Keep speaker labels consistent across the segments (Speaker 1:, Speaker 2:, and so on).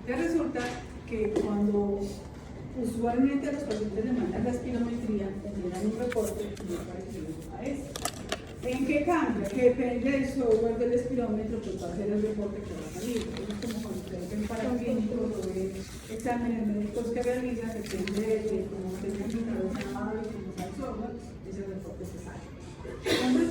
Speaker 1: Ya resulta que cuando usualmente a los pacientes le mandan la espirometría, envían un reporte muy parecido a este. ¿En qué cambia? Que depende del software del espirómetro, pues va a ser el reporte que va a salir. Entonces, como cuando ustedes ven paraclínicos o ven exámenes médicos que realizan, depende de cómo tengan llamado y cómo está el software, ese reporte se sale. Entonces,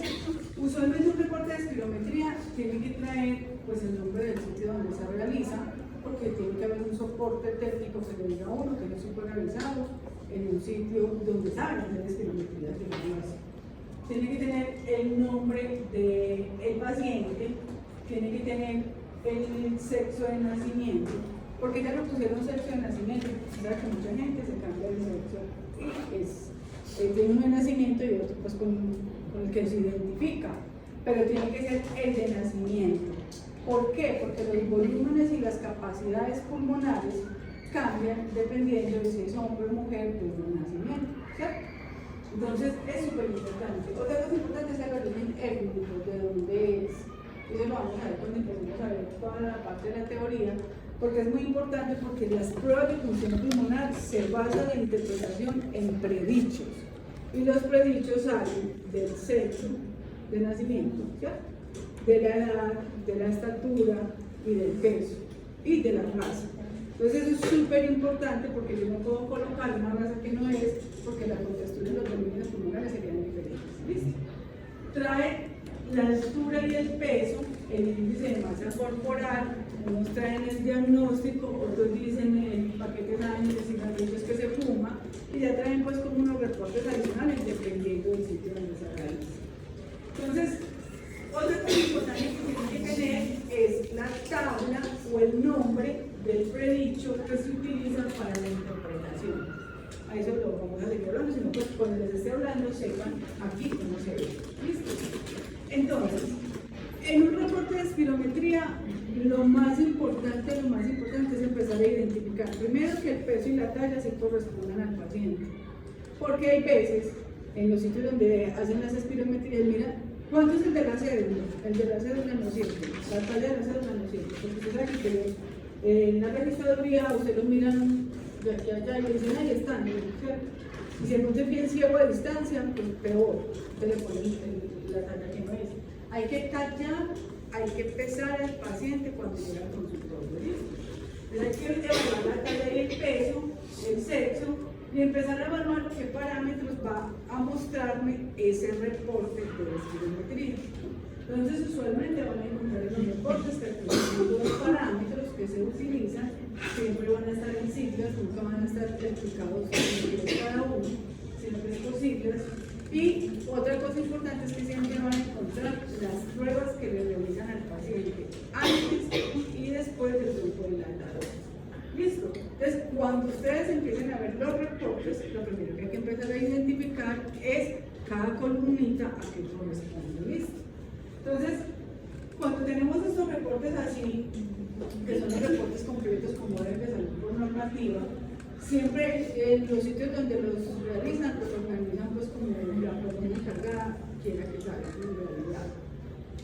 Speaker 1: usualmente un reporte de espirometría tiene que traer pues, el nombre del sitio donde se realiza, porque tiene que haber un soporte técnico que le diga a uno que no se fue realizado en un sitio donde saben hacer espirometría que no lo hace. Tiene que tener el nombre del paciente, tiene que tener el sexo de nacimiento, porque ya lo pusieron sexo de nacimiento, ¿sabes? Que mucha gente se cambia de sexo y es de uno de nacimiento y otro pues con el que se identifica, pero tiene que ser el de nacimiento. ¿Por qué? Porque los volúmenes y las capacidades pulmonares cambian dependiendo de si es hombre o mujer desde el nacimiento, ¿cierto? Entonces es súper importante. Otra cosa importante es el origen étnico, de dónde es. Eso lo vamos a ver cuando empecemos a ver toda la parte de la teoría, porque es muy importante porque las pruebas de función pulmonar se basan en interpretación en predichos. Y los predichos salen del sexo, de nacimiento, ¿cierto? De la edad, de la estatura y del peso y de la raza. Entonces eso es súper importante porque yo no puedo colocar una raza que no es, porque la contextura y los volúmenes pulmonares serían diferentes. ¿Listo? Trae la altura y el peso, el índice de masa corporal, unos traen el diagnóstico, otros dicen el paquete de cigarrillos que se fuma, y ya traen pues como unos reportes adicionales dependiendo del sitio donde se realiza. Entonces, otra cosa importante que tienen que tener es la tabla o el nombre del predicho que se utiliza para la interpretación. A eso lo vamos a seguir hablando, sino pues cuando les esté hablando sepan aquí cómo se ve. ¿Listo? Entonces, en un reporte de espirometría, lo más importante es empezar a identificar primero que el peso y la talla se correspondan al paciente. Porque hay veces, en los sitios donde hacen las espirometrías, mira, ¿cuánto es el de la cédula? El de la cédula no sirve, la talla de la cédula no sirve, porque usted sabe que en la registraduría usted lo miran de aquí a allá y le dicen, ahí están, ¿cierto? Y si entonces bien ciego a distancia, pues peor, usted le pone la talla que no es. Hay que tallar, hay que pesar al paciente cuando llega al consultorio, ¿listo? Entonces hay que evaluar la talla y el peso, el sexo, y empezar a evaluar qué parámetros va a mostrarme ese reporte de espirometría. Entonces, usualmente van a encontrar en los reportes que los parámetros que se utilizan siempre van a estar en siglas, nunca van a estar explicados cada uno, sino que es por siglas. Y otra cosa importante es que siempre van a encontrar las pruebas que le realizan al paciente antes y después del grupo dilatador. ¿Listo? Entonces, cuando ustedes empiecen a ver los reportes, lo primero que hay que empezar a identificar es cada columnita a qué corresponde. ¿Listo? Entonces, cuando tenemos estos reportes así, que son los reportes completos como deben de salir por normativa, siempre en los sitios donde los realizan, pues organizan pues como la persona encargada quiera que salga en realidad.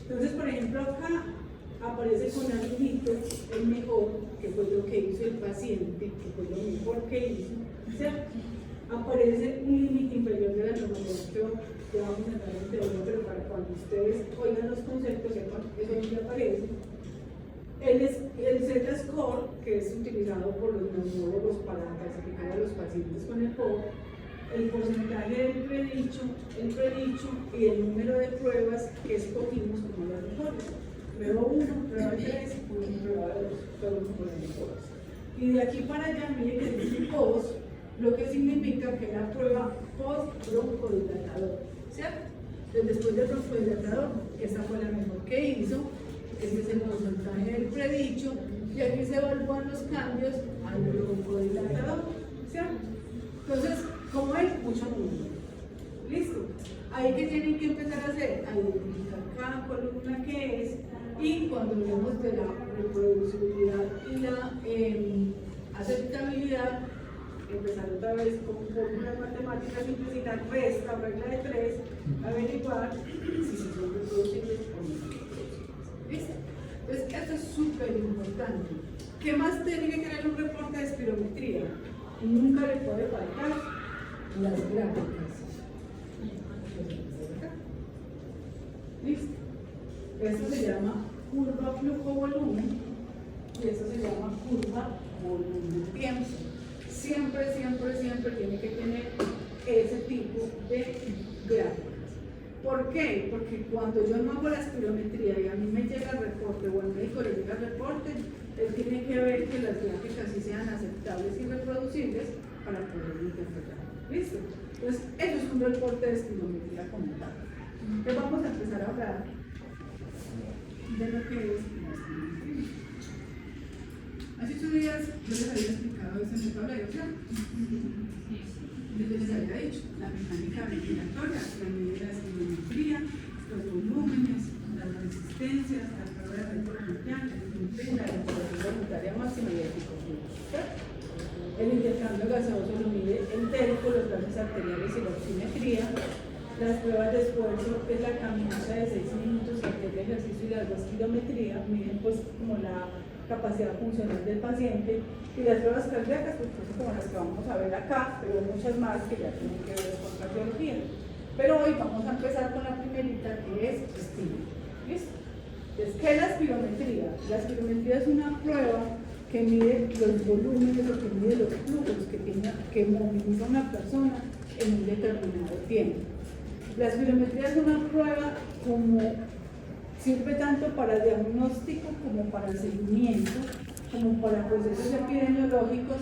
Speaker 1: Entonces, por ejemplo, acá aparece con azulito el mejor, que fue lo que hizo el paciente, que fue lo mejor que hizo, ¿cierto? Aparece un límite inferior de la normativa que vamos a entrar en teoría, pero para cuando ustedes oigan los conceptos, sepan que eso ya aparece. El Z-score, que es utilizado por los neurólogos para clasificar a los pacientes con el POC, el porcentaje del predicho y el número de pruebas que escogimos como las mejores. Prueba 1, prueba 3, prueba 2, todos como las mejores. Y de aquí para allá, miren que dice POS, lo que significa que la prueba post-broncodilatador, ¿cierto? Entonces, después del broncodilatador, esa fue la mejor que hizo, este es el porcentaje del predicho, y aquí se evalúan los cambios al broncodilatador, ¿cierto? Entonces, como es, mucho número. ¿Listo? Ahí que tienen que empezar a hacer, a identificar cada columna que es, y cuando hablamos de la reproducibilidad y la aceptabilidad, empezar otra vez con fórmulas matemáticas simplecitas, resta, regla de 3, averiguar si son reproducibles o no son reproducibles. ¿Listo? Entonces, esto es súper importante. ¿Qué más tiene que tener un reporte de espirometría? Nunca le puede faltar las gráficas. ¿Listo? Esto se llama curva flujo-volumen y esto se llama curva volumen-tiempo. Siempre, siempre, siempre tiene que tener ese tipo de gráficas. ¿Por qué? Porque cuando yo no hago la espirometría y a mí me llega el reporte o al médico le llega el reporte, él tiene que ver que las gráficas sí sean aceptables y reproducibles para poder interpretar. ¿Listo? Entonces, eso es un reporte de espirometría como tal. Entonces, vamos a empezar a hablar de lo que es la espirometría. Hace 8 días yo les había explicado eso en el tablero, ¿cierto? Yo les había dicho la mecánica ventilatoria, la medida de la espirometría, los volúmenes, las resistencias, la prueba de reto voluntaria, la respiración voluntaria máxima y el psicoflujo. El intercambio gaseoso lo mide entérico, los gases arteriales y la oximetría. Las pruebas de esfuerzo es la caminata de 6 minutos, el ejercicio y la espirometría, miden pues como la capacidad funcional del paciente, y las pruebas cardíacas, pues como las que vamos a ver acá, pero hay muchas más que ya tienen que ver con cardiología. Pero hoy vamos a empezar con la primerita, que es estilo. ¿Listo? Entonces, ¿qué es la espirometría? La espirometría es una prueba que mide los volúmenes o que mide los flujos que moviliza una persona en un determinado tiempo. La espirometría es una prueba como sirve tanto para diagnóstico como para seguimiento, como para procesos epidemiológicos,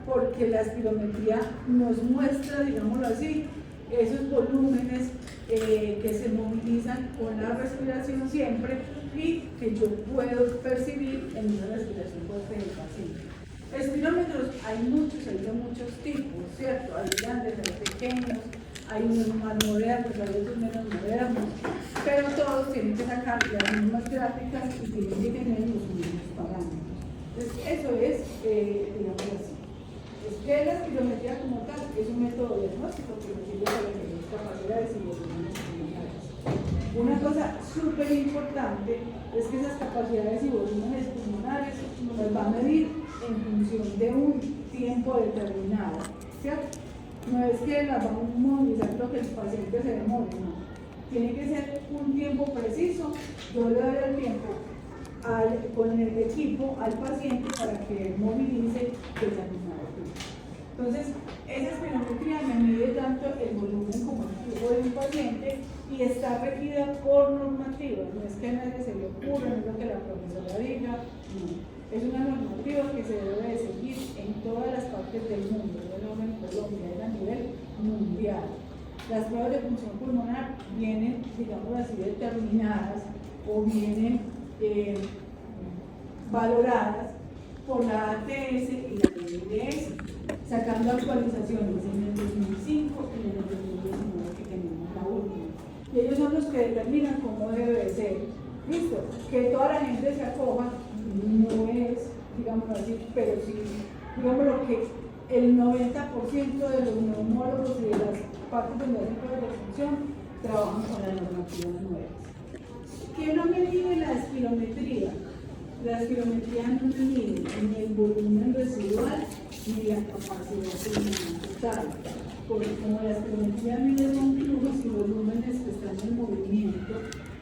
Speaker 1: porque la espirometría nos muestra, digámoslo así, esos volúmenes que se movilizan con la respiración siempre y que yo puedo percibir en una respiración fuerte del paciente. Espirómetros hay de muchos tipos, ¿cierto? Hay grandes, hay pequeños, hay unos más modernos, hay otros menos modernos, pero todos tienen que sacar las mismas gráficas y tienen que tener los mismos parámetros. Entonces, eso es, digamos así. Es que la espirometría como tal es un método diagnóstico que nos sirve para medir capacidades y volúmenes pulmonares. Una cosa súper importante es que esas capacidades y volúmenes pulmonares nos va a medir en función de un tiempo determinado, ¿cierto? No es que las vamos a movilizar lo que el paciente se demore, no. Tiene que ser un tiempo preciso. Yo le doy el tiempo con el equipo al paciente para que movilice esa misma altura. Entonces, esa espirometría me mide tanto el volumen como el flujo de un paciente y está regida por normativas. No es que a nadie se le ocurra, no es lo que la profesora diga, no. Es una normativa que se debe de seguir en todas las partes del mundo, no en Colombia, es a nivel mundial. Las pruebas de función pulmonar vienen, digamos así, determinadas o vienen valoradas por la ATS y la OMS, sacando actualizaciones en el 2005 y en el 2019 que tenemos la última. Y ellos son los que determinan cómo debe de ser. ¿Listo? Que toda la gente se acoja no es, digamos así, pero sí, digamos lo que el 90% de los neumólogos y de las partes donde hacen pruebas de función trabajan con las normativas nuevas. ¿Qué no me mide la espirometría? La espirometría no me mide ni el volumen residual ni la capacidad pulmonar total, porque como la espirometría mide son flujos y volúmenes que están en movimiento,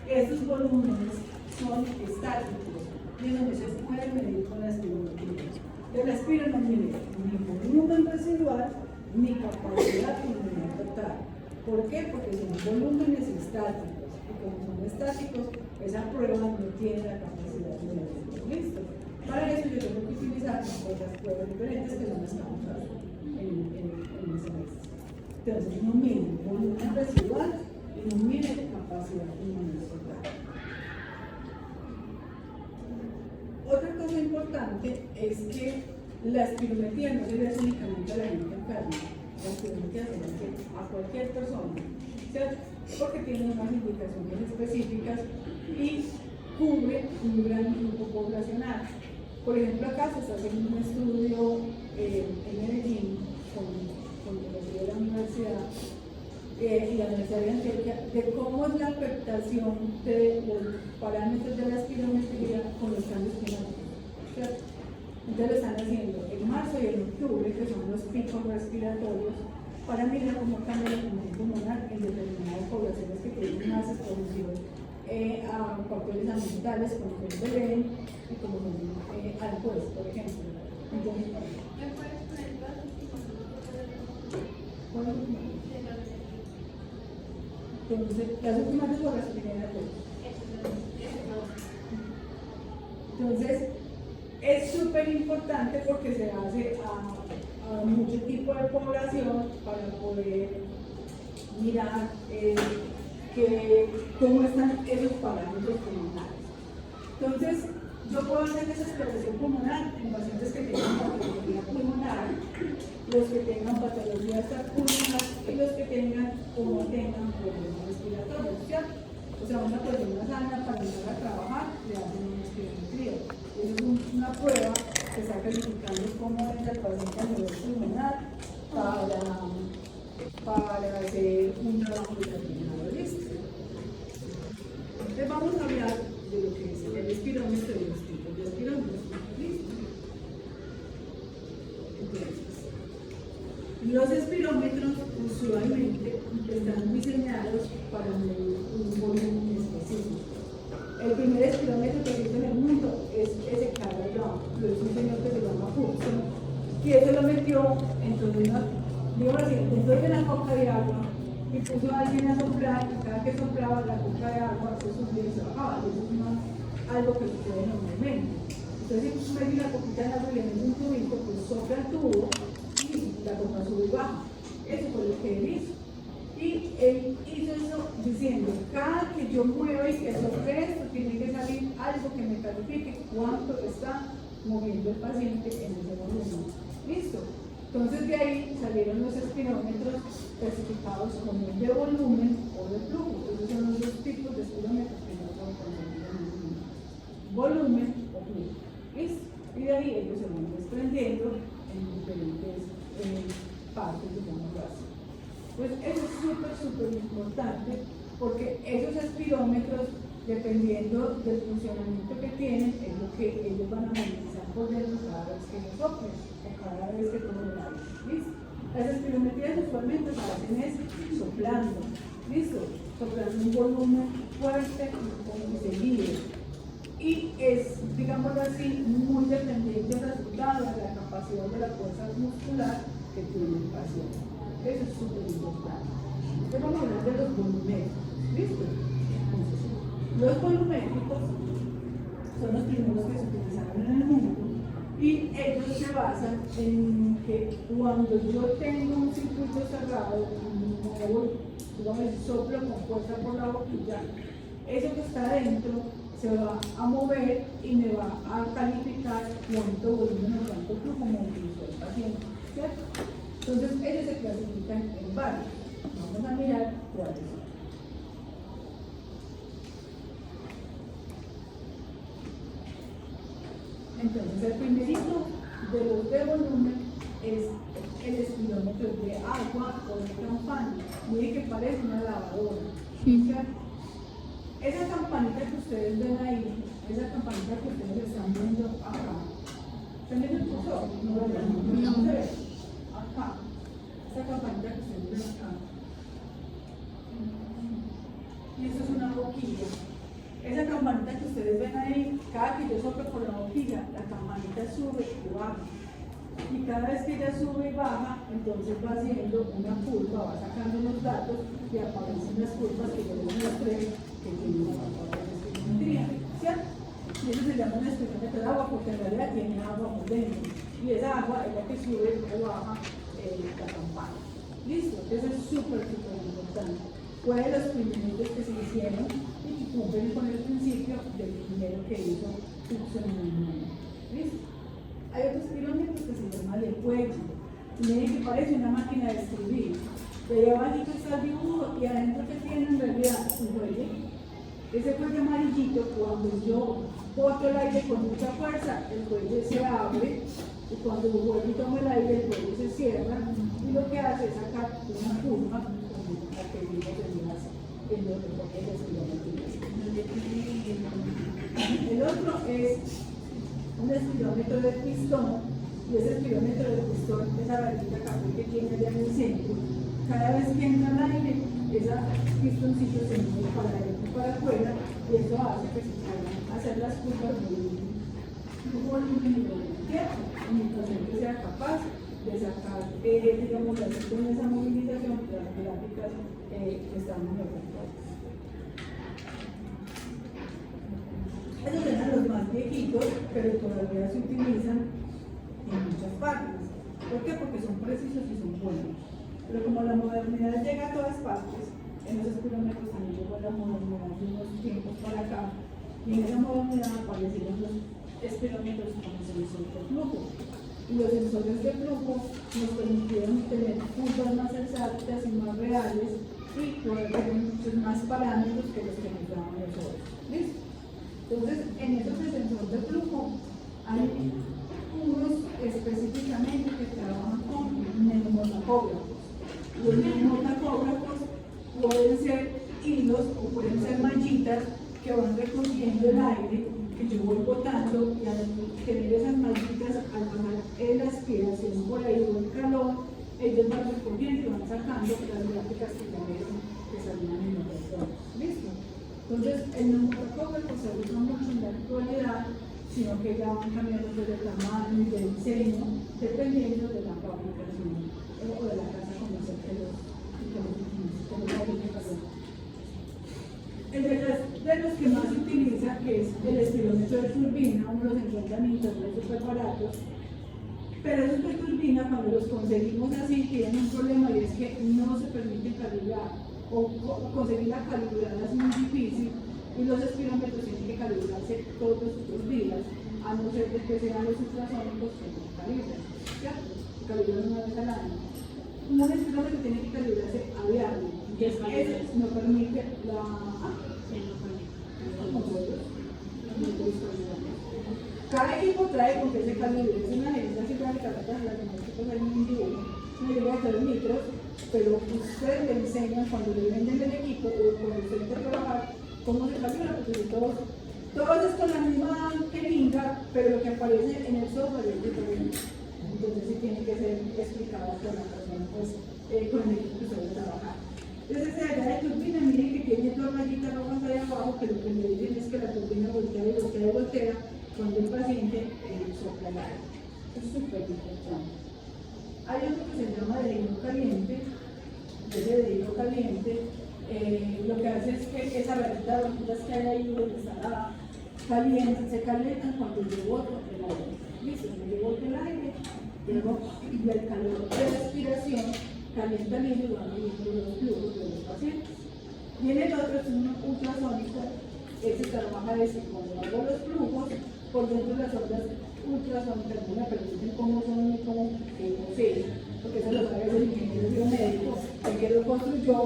Speaker 1: esos volúmenes son estáticos y no se pueden medir con la espirometría. De la espiro no mide ni volumen residual ni capacidad pulmonar total. ¿Por qué? Porque son volúmenes estáticos y como son estáticos, esa prueba no tiene la capacidad de medirlo. ¿Listo? Para eso yo tengo que utilizar otras pruebas diferentes que son las que vamos a ver en el semestre. Entonces no mide volumen residual y no mide capacidad pulmonar total. Otra cosa importante es que la espirometría no se le hace únicamente a la gente enferma, la espirometría se le hace a cualquier persona, ¿cierto? Porque tiene unas indicaciones específicas y cubre un gran grupo poblacional. Por ejemplo, acá se está haciendo un estudio en Medellín con la universidad y la Universidad de Antioquia de cómo es la afectación de los parámetros de la espirometría con los cambios climáticos, ¿cierto? Entonces lo están haciendo en marzo y en octubre, que son los picos respiratorios, para mirar cómo cambia la función pulmonar en determinadas poblaciones que tienen más exposición a factores ambientales como el bebé y como alcohol, por ejemplo. Entonces, las últimas de las primeras dos. Entonces, es súper importante porque se hace a mucho tipo de población para poder mirar cómo están esos parámetros pulmonares. Entonces, yo puedo hacer esa exploración pulmonar en pacientes que tengan patología pulmonar, los que tengan patología pulmonar y los que tengan o no tengan problemas respiratorios, ¿cierto? O sea, una persona sana para empezar a trabajar le hacen una espirometría. Eso es una prueba que está calificando cómo es el paciente a nivel pulmonar para hacer un trabajo determinado. ¿Listo? Entonces vamos a hablar de lo que es el espirómetro y los tipos de espirómetros. ¿Listo? Entonces, los espirómetros usualmente están diseñados para medir un volumen específico. El primer espirómetro que existe en el mundo es ese Carl, lo es un señor que se llama Hudson, y eso lo metió dentro de una copa de agua y puso a alguien a soplar, y cada que soplaba la copa de agua se subía y se bajaba. Eso es algo que sucede normalmente. Entonces, si tú metes la copita de agua y le metes un tubito, pues sopla el tubo y la copa sube y baja. Eso fue lo que él hizo. Y él hizo eso diciendo, cada que yo mueva y que sople esto, tiene que salir algo que me califique cuánto está moviendo el paciente en ese volumen. ¿Listo? Entonces de ahí salieron los espirómetros clasificados como de volumen o de flujo. Esos son los dos tipos de espirómetros que no son conocidos. Volumen o flujo. ¿Listo? Y de ahí ellos se van desprendiendo en diferentes partes, digamos así. Pues eso es súper importante porque esos espirómetros, dependiendo del funcionamiento que tienen, es lo que ellos van a analizar por dentro cada vez que lo soplen o cada vez que tomen el aire. ¿Listo? Las espirometrías usualmente se hacen es soplando. ¿Listo? Soplando un volumen fuerte y seguido. Y es, digámoslo así, muy dependiente del resultado de la capacidad de la fuerza muscular que tiene el paciente. Eso es súper importante. Entonces vamos a hablar de los volumétricos. ¿Listo? Entonces, los volumétricos son los primeros que se utilizaron en el mundo y ellos se basan en que cuando yo tengo un circuito cerrado, digamos, soplo con fuerza por la boquilla, eso que está adentro se va a mover y me va a calificar cuánto volumen o cuánto flujo movilizó el paciente, ¿cierto? Entonces ellos se clasifican en varios. Vamos a mirar cuáles son. Entonces el primerito de los de volumen es el espirómetro de agua o de campana. Miren que parece una lavadora. ¿Cierto? Esa campanita que ustedes ven ahí, esa campanita que ustedes están viendo acá, ¿están viendo el cursor? No. Acá, esa campanita que ustedes ven acá. Y esto es una boquilla. Esa campanita que ustedes ven ahí, cada que yo soplo por la boquilla, la campanita sube y baja. Y cada vez que ella sube y baja, entonces va haciendo una curva, va sacando los datos y aparecen las curvas que yo les mostré que tienen una espirometría, ¿cierto? Y eso se llama un espirómetro de agua porque en realidad tiene agua por dentro. Y esa agua es la que sube o baja la campana. ¿Listo? Eso es súper importante. Fue de los primeros que se hicieron y que cumplen con el principio del primero que hizo Hudson en el mundo. ¿Listo? Hay otros espirómetros que se llaman de cuello. Miren que parece una máquina de escribir. Pero abajito está el dibujo y adentro que tiene en realidad un cuello. Ese cuello amarillito, cuando yo boto el aire con mucha fuerza, el cuello se abre y cuando vuelvo y tomo el aire, el cuello se cierra y lo que hace es sacar una curva como la que vimos en los reportes de espirometría. El otro es un espirómetro de pistón, y ese espirómetro de pistón, esa varita café que tiene allá en el centro, cada vez que entra el aire, ese pistoncillo se mueve para adentro y para afuera, y eso hace que se puedan hacer las curvas de un volumen y de tiempo, mientras el que sea capaz de sacar, digamos, con esa movilización de las gráficas que estamos logrando. Esos eran los más viejitos, pero todavía se utilizan en muchas partes. ¿Por qué? Porque son precisos y son buenos. Pero como la modernidad llega a todas partes, en los espirómetros también llegó la modernidad de unos tiempos para acá, y en esa modernidad aparecieron los espirómetros como sensores de flujo. Y los sensores de flujo nos permitieron tener curvas más exactas y más reales y poder tener muchos más parámetros que los que nos daban los otros. ¿Listo? Entonces, en esos sensores de flujo hay unos específicamente que trabajan con neumotacógrafos. Los neumotacógrafos pueden ser hilos o pueden ser mallitas que van recogiendo el aire que yo voy botando, y al tener esas mallitas, al bajar la aspiración por ahí o el calor, ellos van recogiendo y van sacando las gráficas que salieron en los restaurantes. ¿Listo? Entonces, el neumotacógrafo se usa mucho en la actualidad, sino que ya van cambiando de tamaño y de diseño, dependiendo de la fabricación o de la casa comercial que los fabrica. El de los que más se utiliza, que es el espirómetro de turbina, uno los encuentra en internet súper baratos, pero esos de turbina, cuando los conseguimos así, tienen un problema, y es que no se permite calibrar, o conseguir la calibrada es muy difícil, y los espirómetros tienen que calibrarse todos los días, a no ser que sean los ultrasónicos que no calibran, ¿cierto? Se calibran una vez al año. Un espirómetro tiene que calibrarse a diario, que eso no permite la... Cada equipo trae con que se calibre, es una agencia cifránica la que nosotros hay un individuo, una llega de 3 litros, pero ustedes le enseñan cuando le venden el equipo o cuando usted entra a trabajar cómo se calibra, porque todos es con la misma jeringa, pero lo que aparece en el software es diferente. Entonces sí tiene que ser explicado por la persona pues, con el equipo que suele trabajar. Entonces esa allá de turbina, miren que tiene dos rayitas rojas ahí abajo, que lo que me dicen es que la turbina voltea y voltea y voltea cuando el paciente sopla el aire. Es súper importante. Hay otro que se llama de hilo caliente. Ese de hilo caliente lo que hace es que esa varita de hormigas que hay ahí donde está caliente, se calientan cuando yo boto el aire. ¿Listo? Cuando yo boto el aire, y el calor de la respiración calienta el hilo y van viendo los flujos de los pacientes. Viene el otro, es un ultrasónico, ese trabaja desde cuando hago los flujos, por dentro las ondas ultrasónicas no me permiten cómo son y cómo proceden, porque eso lo sabe el ingeniero biomédico, el que lo construyó,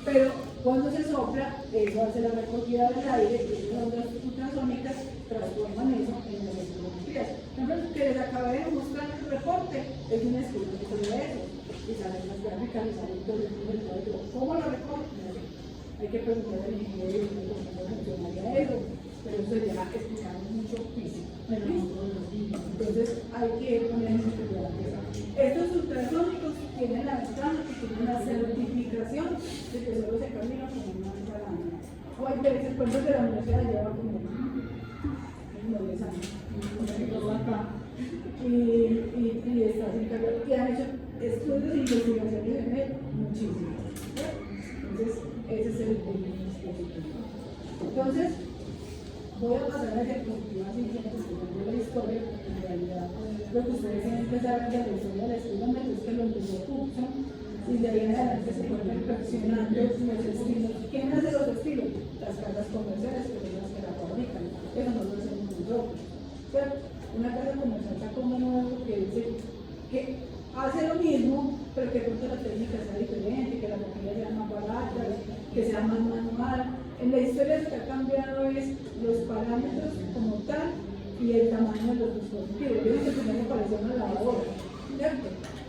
Speaker 1: pero cuando se sopla, eso hace la recogida del aire y esas ondas ultrasónicas transforman eso en las espirometrías. Por ejemplo, que les acabé de mostrar en el reporte, es un espirómetro de eso. Y salen las gráficas y salen todo el mundo. ¿Cómo lo recogen? Hay que preguntar al ingeniero cómo funcionaría eso, pero eso ya explicamos mucho físico. Entonces hay que poner en cuidado. Estos ultrasónicos tienen la ventaja que tienen la certificación de que solo se caminan con una vez al año. O hay veces, por ejemplo, que la universidad lleva como 10 años. Y está sin cargar, que han hecho estudios de investigaciones en él, muchísimos. Entonces, ese es el dispositivo. Entonces, voy a pasar a diapositivas siguientes de la historia, porque en realidad lo que ustedes tienen que saber de la historia del espirómetro es que lo empezó Tucson, y de ahí en adelante se fueron perfeccionando los estilos. ¿Quién hace los estilos? Las casas comerciales, que son las que la fabrican. Eso no lo hacemos nosotros. ¿Cierto? Una casa comercial sacó un nuevo que dice que hace lo mismo, pero que pronto la técnica sea diferente, que las maquinarias sean más baratas, que sea más manual. En la historia lo que ha cambiado es los parámetros como tal y el tamaño de los dispositivos. Yo dije que primero parecía una lavadora, ¿cierto?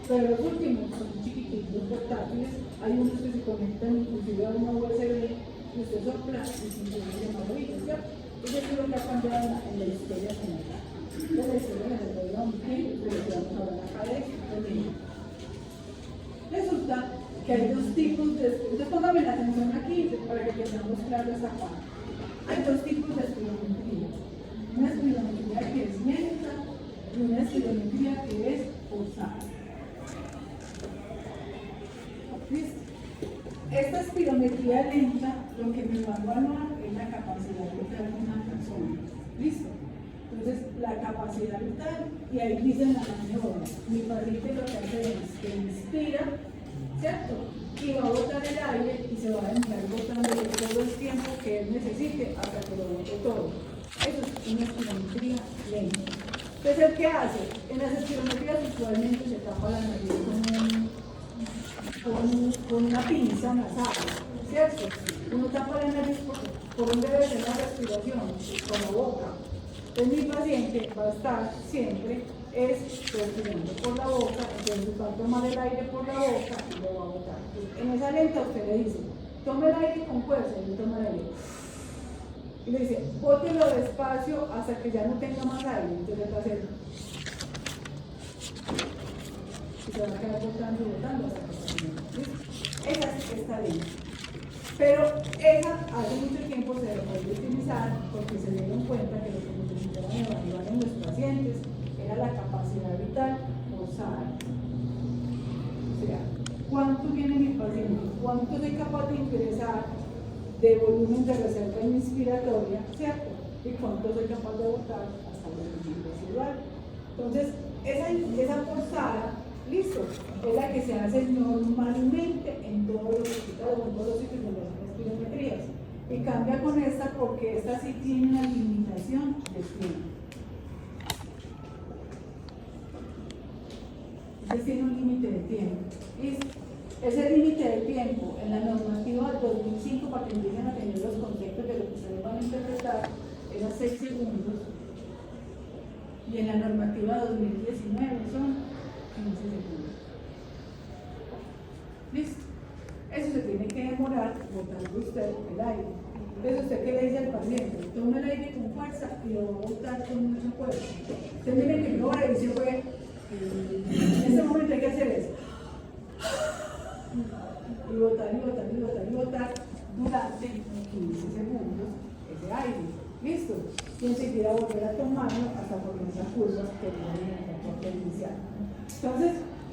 Speaker 1: Pero los últimos son chiquititos, portátiles, hay unos que se conectan inclusive a una USB y usted sopla y funciona de maravilla, ¿cierto? Entonces eso es lo que ha cambiado en la historia general. Resulta que hay dos tipos de, entonces póngame la atención aquí para que tengamos claro esa parte. Hay dos tipos de espirometría. Una espirometría que es lenta y una espirometría que es forzada. ¿Listo? Esta espirometría lenta, lo que me va a evaluar es la capacidad vital de una persona. ¿Listo? Entonces, la capacidad vital, y ahí dicen la maniobra. Mi paciente lo que hace es que inspira, ¿cierto? Y va a botar el aire y se va a demorar botando todo el tiempo que él necesite hasta que lo bote todo. Eso es una espirometría lenta. Entonces, ¿qué hace? En las espirometrías usualmente se tapa la nariz con una pinza nasal, ¿cierto? Uno tapa la nariz por donde debe ser la respiración, con la boca. Entonces mi paciente va a estar siempre respirando por la boca, entonces va a tomar el aire por la boca y lo va a botar. En esa lenta usted le dice, tome el aire con fuerza, y le toma el aire. Y le dice, bótelo despacio hasta que ya no tenga más aire, entonces va a hacer. Y se va a quedar botando y botando hasta que se termine. Esa está lenta. Pero esa hace mucho tiempo se dejó de utilizar porque se dieron cuenta que lo que necesitaban evaluar en los pacientes era la capacidad vital forzada. O sea, ¿cuánto tiene mi paciente? ¿Cuánto soy capaz de ingresar de volumen de reserva inspiratoria, ¿cierto? Y cuánto soy capaz de botar hasta el volumen residual. Entonces, esa forzada, listo, es la que se hace normalmente en todos los hospitales, en todos los sitios donde hacen espirometrías. Y cambia con esta porque esta sí tiene una limitación de tiempo. Esta tiene un límite de tiempo. ¿Listo? Ese límite de tiempo en la normativa del 2005, para que empiecen a tener los conceptos de lo que ustedes van a interpretar, era 6 segundos. Y en la normativa 2019 son 15 segundos. ¿Listo? Eso se tiene que demorar botando usted el aire. Entonces, ¿usted qué le dice al paciente? Toma el aire con fuerza y lo va a botar con mucha fuerza. Usted mire que no le dice, fue, en este momento hay que hacer eso. Y botar, y botar, y botar, y botar durante 15 segundos ese aire. ¿Listo? Y enseguida volver a tomarlo hasta por esa curva que viene en el transporte inicial. Entonces,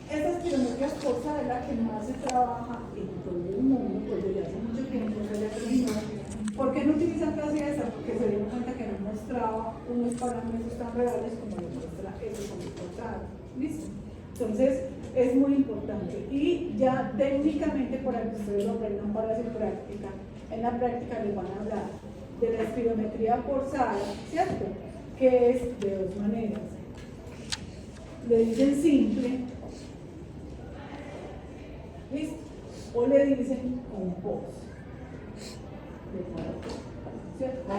Speaker 1: esta espirometría forzada es la que más se trabaja en todo el mundo, pues desde hace mucho tiempo se le terminó. ¿Por qué no utilizan casi esta? Porque se dieron cuenta que no mostraba unos parámetros tan reales como lo muestra eso con el forzado. ¿Listo? Entonces, es muy importante. Y ya técnicamente, para que ustedes lo aprendan para hacer práctica, en la práctica les van a hablar de la espirometría forzada, ¿cierto? Que es de dos maneras. Le dicen simple, ¿listo? O le dicen compost. ¿Cierto?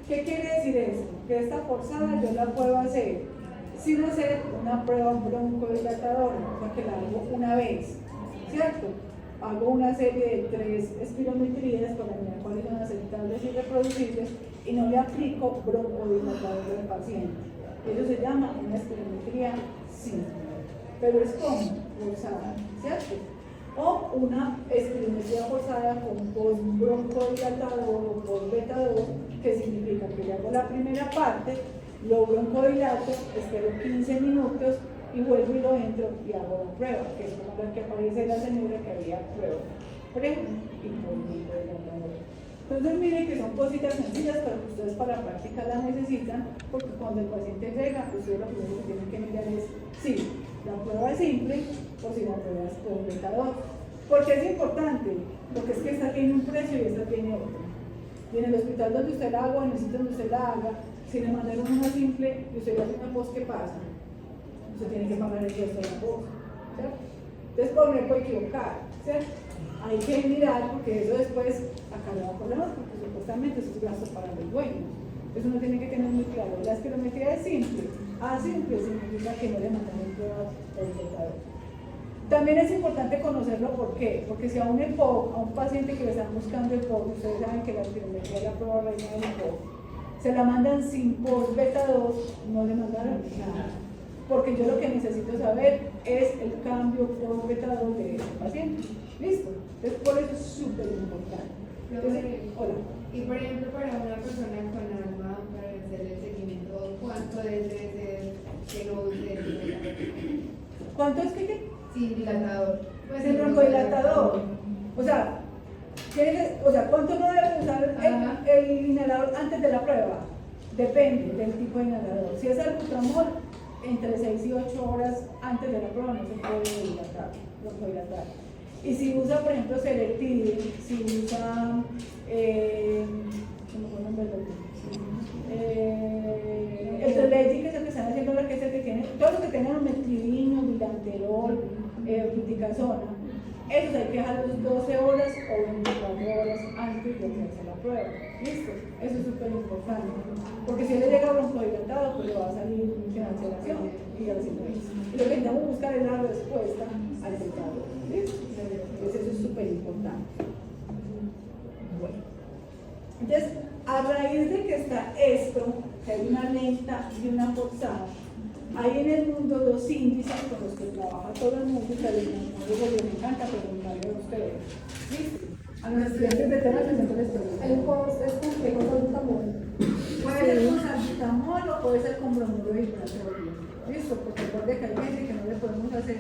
Speaker 1: ¿Qué quiere decir eso? Que esta forzada yo la puedo hacer sin hacer una prueba broncodilatadora, o sea que la hago una vez, ¿cierto? Hago una serie de 3 espirometrías para mirar cuáles son aceptables y reproducibles y no le aplico broncodilatador al paciente. Eso se llama una espirometría simple, pero es como forzada, ¿cierto? O una espirometría forzada con post-broncodilatador o post-beta 2, que significa que le hago la primera parte, lo broncodilato, espero 15 minutos y vuelvo y lo entro y hago la prueba, que es como la que aparece en la señora que había prueba pre y post-broncodilatador. Entonces miren que son cositas sencillas, pero que ustedes para la práctica las necesitan, porque cuando el paciente llega, ustedes lo primero que tienen que mirar es si la prueba es simple o si la prueba es post-beta 2. Porque es importante, porque es que esta tiene un precio y esta tiene otro. Y en el hospital donde usted la haga o en el sitio donde usted la haga, si le mandaron una simple y usted le hace una post, ¿qué pasa? Usted tiene que pagar el resto de la post, ¿cierto? Entonces, por me puede equivocar, ¿cierto? Hay que mirar porque eso después acarrea problemas porque supuestamente eso es gasto para el dueño. Eso uno tiene que tener muy claro. La espirometría es simple. Simple significa que no le mandan el prueba del portador. También es importante conocerlo, ¿por qué? Porque si a un EPOC, a un paciente que le están buscando EPOC, ustedes saben que la espirometría es la prueba reina del EPOC, se la mandan sin post beta 2, no le mandaron nada. Porque yo lo que necesito saber es el cambio post beta 2 de ese paciente. ¿Listo? Entonces, por eso es súper importante. Hola.
Speaker 2: Y por ejemplo, para una persona con asma, para hacer el seguimiento, ¿cuánto debe ser que no use el dilatador?
Speaker 1: ¿Cuánto es que?
Speaker 2: Sin dilatador. Pues
Speaker 1: el broncodilatador. O sea, ¿cuánto no debe usar el inhalador antes de la prueba? Depende del tipo de inhalador. Si es albuterol, entre 6 y 8 horas antes de la prueba no se puede broncodilatar. Y si usa, por ejemplo, Seretide, si usa, el Trelegy, que es el que están haciendo ahora, que es el que tiene, todos los que tengan metribino, bilanterol, fluticasona, esos hay que dejarlos 12 horas o 24 horas antes de hacerse la prueba. ¿Listo? Eso es súper importante. Porque si le llega broncodilatado, pues le va a salir financiación y ya lo hizo. Y lo que necesitamos buscar es la respuesta al tratado. ¿Listo? Entonces eso es súper importante. Bueno. Entonces, a raíz de que está esto, que hay una lenta y una forzada, hay en el mundo dos índices con los que trabaja todo el mundo y que a los neumólogos les encanta preguntarle a ustedes. ¿Listo? A los estudiantes de terapia siempre les preguntan.
Speaker 3: El post es con qué, con salbutamol.
Speaker 1: Puede ser con salbutamol o puede ser con bromuro de hidratorio. ¿Listo? Porque recuerde que hay gente que no le podemos hacer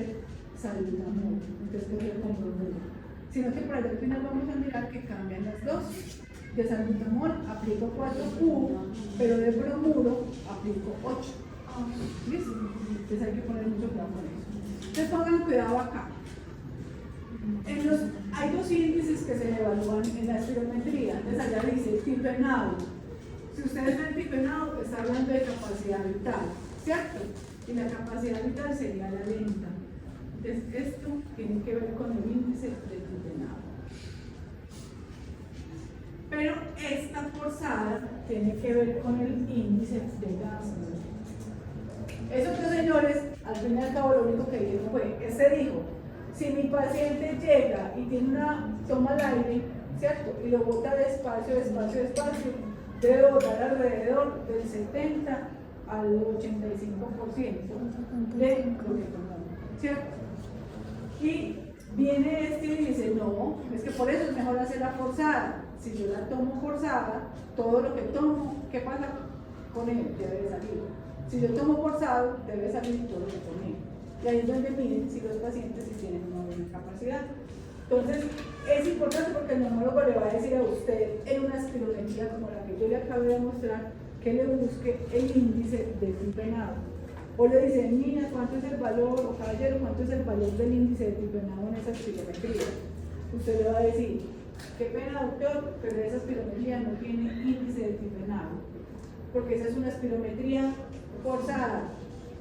Speaker 1: salbutamol, entonces puede ser con bromuro. Sino que para el final vamos a mirar que cambian las dosis. De salbutamol aplico 4U, pero de bromuro aplico 8. ¿Listo? Entonces hay que poner mucho cuidado con eso. Entonces pongan cuidado acá. Hay dos índices que se evalúan en la espirometría. Entonces allá dice tipenado. Si ustedes ven tipenado, está hablando de capacidad vital, ¿cierto? Y la capacidad vital sería la lenta. Entonces esto tiene que ver con el índice de tipenado. Pero esta forzada tiene que ver con el índice de gases. Esos dos señores, al fin y al cabo, lo único que dijeron fue, dijo, si mi paciente llega y toma el aire, ¿cierto? Y lo bota despacio, debe botar alrededor del 70 al 85% de lo que tomó, ¿cierto? Y viene este y dice, no, es que por eso es mejor hacer la forzada. Si yo la tomo forzada, todo lo que tomo, ¿qué pasa con él? Debe salir. Si yo tomo forzado, debe salir todo lo que tomé. Y ahí es donde miren si los pacientes sí tienen una buena capacidad. Entonces, es importante porque el neumólogo le va a decir a usted en una espirometría como la que yo le acabo de mostrar, que le busque el índice de tipenado. O le dice, niña, ¿cuánto es el valor? O caballero, ¿cuánto es el valor del índice de tipenado en esa espirometría? Usted le va a decir, qué pena, doctor, pero esa espirometría no tiene índice de tipenado, porque esa es una espirometría forzada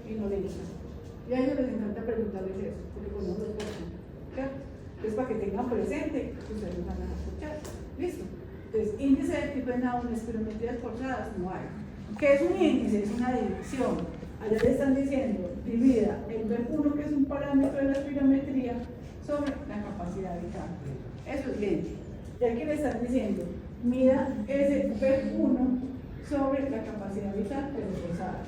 Speaker 1: y no lenta. Y a ellos les encanta preguntarles eso, porque pues no los forzan, ¿cierto? Entonces, para que tengan presente, ustedes van a escuchar. ¿Listo? Entonces, índice de tipenado en espirometrías forzadas no hay. ¿Qué es un índice? Es una división. Allá le están diciendo, divida el B1, que es un parámetro de la espirometría, sobre la capacidad vital. Eso es lento. Y aquí le están diciendo, mida ese B1 sobre la capacidad vital, pero forzada.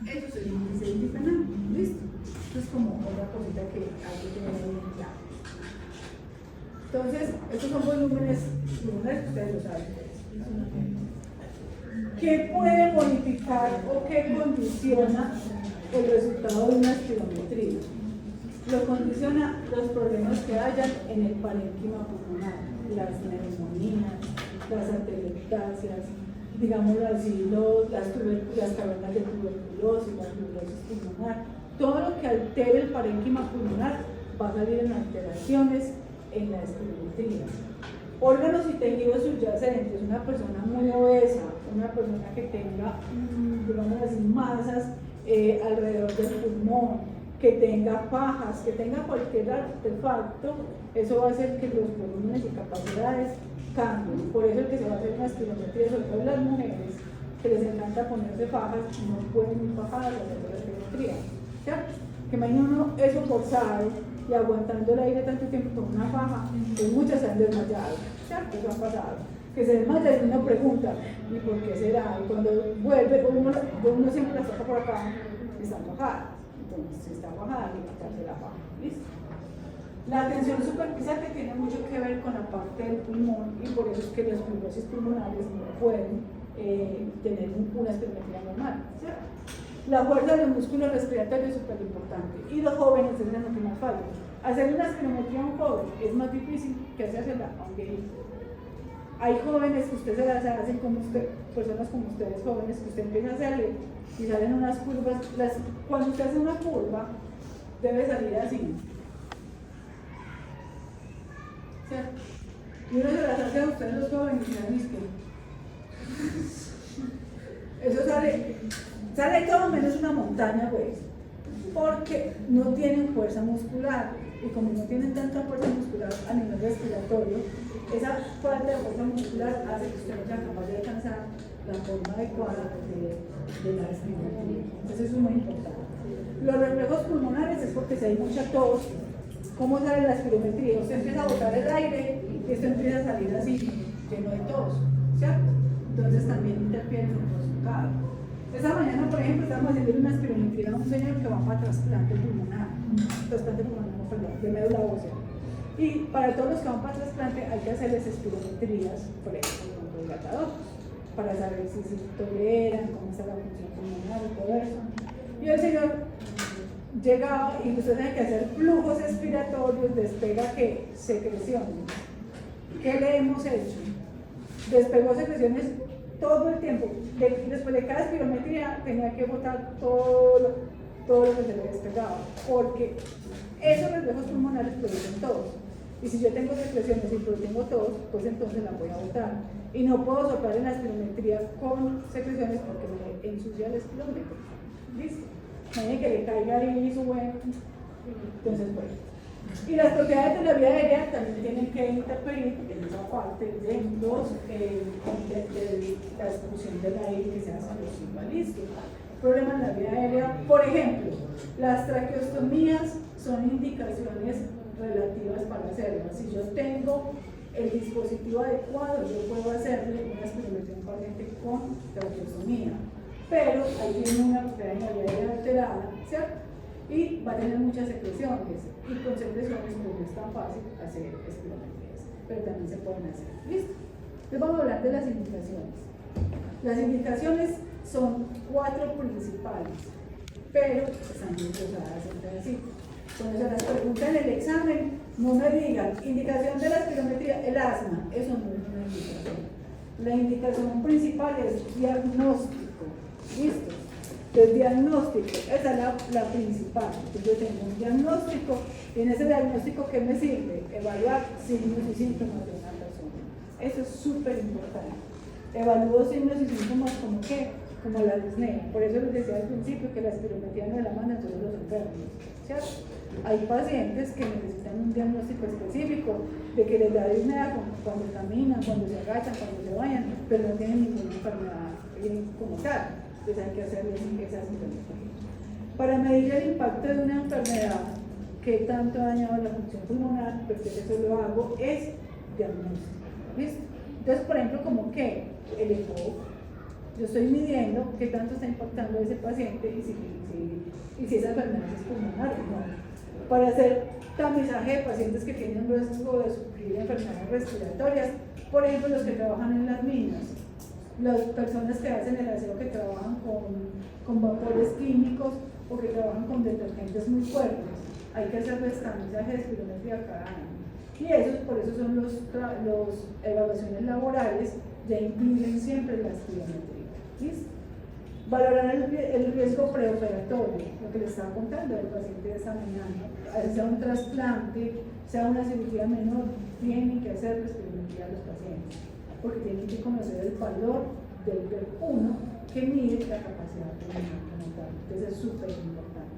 Speaker 1: Eso es el índice de tipenado. ¿Listo? Esto es como otra cosita que hay que tener bien claro. Entonces, estos son volúmenes que ustedes lo saben. ¿Qué puede modificar o qué condiciona el resultado de una espirometría? Lo condiciona los problemas que hayan en el parénquima pulmonar, las neumonías, las atelectasias, digámoslo así, las cavernas de tuberculosis, la tuberculosis pulmonar. Todo lo que altere el parénquima pulmonar va a salir en alteraciones en la espirometría. Órganos y tejidos subyacentes, una persona muy obesa, una persona que tenga, digamos así, masas alrededor del pulmón, que tenga fajas, que tenga cualquier artefacto, eso va a hacer que los volúmenes y capacidades cambien. Por eso el que se va a hacer una espirometría, sobre todo las mujeres, que les encanta ponerse fajas, no pueden ir fajadas a hacer la espirometría, ¿cierto? Que imagina uno eso forzado y aguantando el aire tanto tiempo con una faja, pues muchas se han desmayado, ¿cierto? Eso ha pasado. que se desmaya y uno pregunta, ¿y por qué será? Y cuando vuelve, uno siempre la saca por acá y está bajada. Entonces, si está bajada, hay que quitarse la baja. ¿Listo? La atención superficial tiene mucho que ver con la parte del pulmón y por eso es que las fibrosis pulmonares no pueden tener una espirometría normal, ¿cierto? La fuerza de los músculos respiratorios es súper importante y los jóvenes es lo que más falta. Hacer una espirometría a un joven es más difícil que hacérsela a un viejito. Hay jóvenes que usted se las hacen como usted, personas como ustedes jóvenes, que usted empieza a hacerle y salen unas curvas. Cuando usted hace una curva, debe salir así. ¿Cierto? Y uno se las hace a ustedes los jóvenes y la disque. Eso sale todo menos una montaña, pues, porque no tienen fuerza muscular. Y como no tienen tanta fuerza muscular a nivel respiratorio, esa falta de fuerza muscular hace que usted no sea capaz de alcanzar la forma adecuada de la respiración. Entonces eso es muy importante. Los reflejos pulmonares es porque si hay mucha tos, ¿cómo sale la espirometría? Usted empieza a botar el aire y esto empieza a salir así, lleno de tos, ¿cierto? Entonces también interfiere en el resultado. Esta mañana, por ejemplo, estamos haciendo una espirometría a un señor que va para trasplante pulmonar, de médula ósea. Y para todos los que van para trasplante hay que hacerles espirometrías, por ejemplo, con los dilatadores, para saber si se toleran, cómo está la función pulmonar y todo eso. Y el señor llegaba y usted tiene que hacer flujos expiratorios, despega ¿qué? Secreciones. ¿Qué le hemos hecho? Despegó secreciones todo el tiempo. Después de cada espirometría tenía que botar todo lo que se le despegaba, porque esos reflejos pulmonares producen tos. Y si yo tengo secreciones y tengo tos, pues entonces la voy a botar. Y no puedo soplar en la espirometría con secreciones porque me ensucia el espirómetro. ¿Listo? Nadie que le caiga ahí y sube. Entonces, bueno. Y las propiedades de la vía aérea también tienen que interferir en esa parte de la expulsión del aire que se hace en los invalistas. Problemas en la vía aérea, por ejemplo, las traqueostomías son indicaciones relativas para hacerlas. Si yo tengo el dispositivo adecuado, yo puedo hacerle una espirometría a un paciente con traqueostomía, pero ahí tiene una propiedad en la vía aérea alterada, ¿cierto? Y va a tener muchas secreciones, y con secreciones pues no es tan fácil hacer espirometrías, pero también se pueden hacer. ¿Listo? Entonces vamos a hablar de las indicaciones. Las indicaciones son 4 principales, pero están desglosadas en pedacitos. Cuando se las preguntan en el examen, no me digan, indicación de la espirometría, el asma, eso no es una indicación. La indicación principal es diagnóstico. ¿Listo? El diagnóstico, esa es la principal. Entonces yo tengo un diagnóstico y en ese diagnóstico, ¿qué me sirve? Evaluar signos y síntomas de una persona. Eso es súper importante. Evalúo signos y síntomas como qué, como la disnea. Por eso les decía al principio que la espirometría no la mandan todos los enfermos, ¿cierto? Hay pacientes que necesitan un diagnóstico específico de que les da disnea cuando caminan, cuando se agachan, cuando se bañan, pero no tienen ninguna enfermedad como tal. Entonces hay que hacerles esas intervenciones. Para medir el impacto de una enfermedad que tanto ha dañado la función pulmonar, pues eso lo hago, es diagnóstico. ¿Listo? Entonces, por ejemplo, como que el ECO, yo estoy midiendo qué tanto está impactando a ese paciente y si esa enfermedad es pulmonar o no. Para hacer tamizaje de pacientes que tienen riesgo de sufrir enfermedades respiratorias, por ejemplo, los que trabajan en las minas, las personas que hacen el aseo, que trabajan con vapores químicos o que trabajan con detergentes muy fuertes, hay que hacerles tamizaje de espirometría cada año. Y por eso son los evaluaciones laborales, ya incluyen siempre la espirometría. ¿Listo? Valorar el riesgo preoperatorio, lo que les estaba contando del paciente de esta mañana, sea un trasplante, sea una cirugía menor, tienen que hacer la espirometría a los pacientes, porque tienen que conocer el valor del PEP1 que mide la capacidad pulmonar como tal. Entonces es súper importante.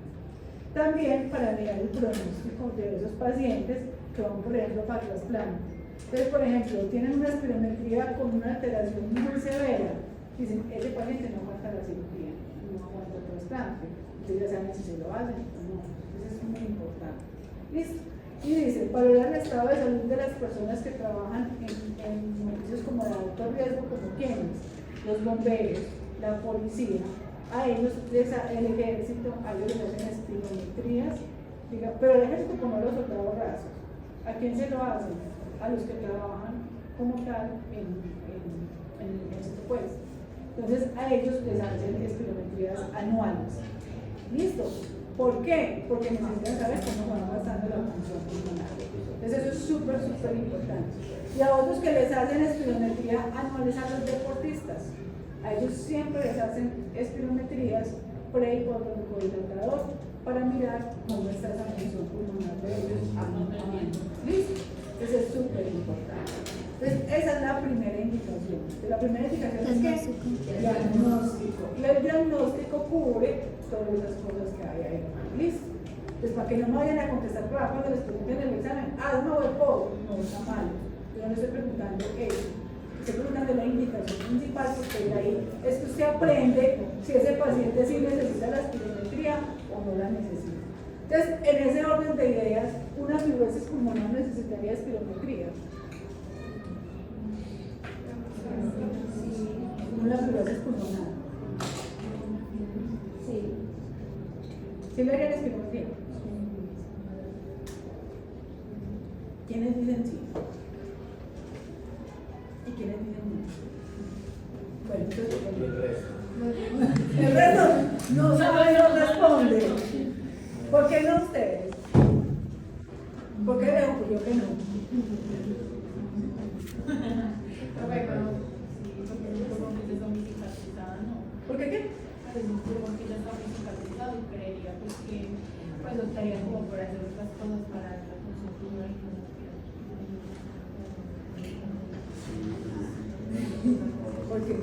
Speaker 1: También para mirar el pronóstico de esos pacientes que van, por ejemplo, para trasplante. Entonces, por ejemplo, tienen una espirometría con una alteración muy severa, dicen, ese paciente no aguanta la cirugía, no aguanta el trasplante, entonces ya saben si se lo hacen o no. Entonces es muy importante. ¿Listo? Y dice, valorar el estado de salud de las personas que trabajan en servicios como de alto riesgo, como quienes, los bomberos, la policía, a ellos, el ejército, a ellos les hacen espirometrías, pero el ejército como los soldados rasos, ¿a quién se lo hacen? A los que trabajan como tal en el ejército, pues. Entonces a ellos les hacen espirometrías anuales. ¿Listo? ¿Por qué? Porque necesitan saber cómo van avanzando la función pulmonar. Entonces eso es súper importante. Y a otros que les hacen espirometría anuales a los deportistas, a ellos siempre les hacen espirometrías pre y post-broncodilatador para mirar cómo está esa función pulmonar de ellos anualmente. ¿Listo? Eso es súper importante. Entonces, esa es la primera indicación. La primera indicación es que diagnóstico. Y el diagnóstico cubre todas esas cosas que hay ahí. ¿Listo? Entonces, para que no me vayan a contestar por ahí cuando les pregunten en el examen, asma o EPOC, no está mal. Yo no estoy preguntando eso. Estoy preguntando la indicación principal, porque de ahí es que usted aprende si ese paciente sí necesita la espirometría o no la necesita. Entonces, en ese orden de ideas, una fibrosis pulmonar necesitaría espirometría. Una fibrosis pulmonar.
Speaker 3: Sí.
Speaker 1: ¿Sí le harían espirometría? ¿Quiénes dicen sí? ¿Y quiénes dicen no? Bueno, entonces el resto no sabe, no responde. ¿Por qué no ustedes? ¿Por qué le ocurrió que no? ¿Por qué qué?
Speaker 2: Porque ya está muy cicatrizado y creería pues que pues optaría como por hacer otras cosas para la función pulmonar y
Speaker 1: ¿Por qué?